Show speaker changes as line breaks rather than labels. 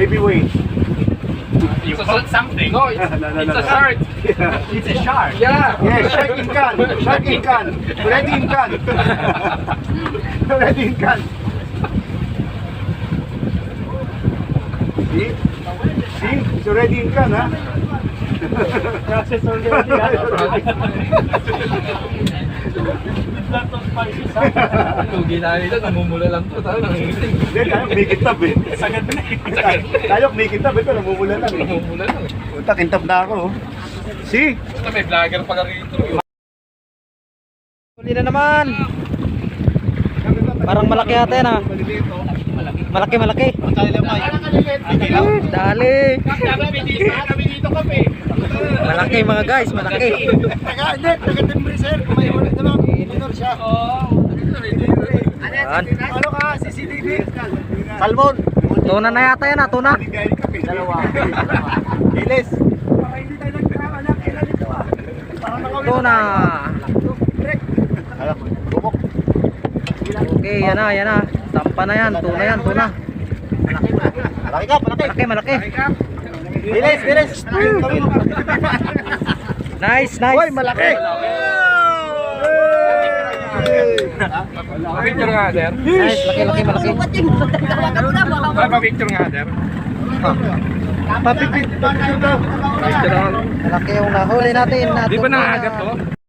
Heavyweight.
You caught something. No, it's a shark. It's a shark. Yeah.
Yes, shark in can. Shark in can. Ready in can. Ready in can. See? See? It's already in can, ha? Process already, ha?
Lugi na nito, namumula lang to. Tayo nangingiting.
Hindi, tayo may kintab eh.
Sagad na eh.
Tayo may kintab, ito namumula lang eh.
Namumula lang.
Punta, kintab na ako. Oh. See?
Basta may vlogger pa rito.
Huli na naman. Parang malaki ata yan ah. Malaki. Dali.
Kami dito kape.
Malaki mga guys, malaki.
Taga-timbre sir, kumain ulit na lang. Minor siya.
Yan.
Ano ka? CCTV? Salmon.
Tuna na yata yan ah, tuna.
Dalawa. Ilis. Hindi tayo nagkakawa na kailan ito ah.
Tuna.
Bumok.
Okay, yan na. Tampa na yan, tuna yan, tuna.
Malaki ka, malaki.
Malaki.
Ilis.
Nice.
Uy, malaki.
Picture nga, sir.
Nice, malaki.
Picture nga, sir.
Papipit daw.
Picture nga.
Malaki yung nahuli natin.
Di ba nangagat to?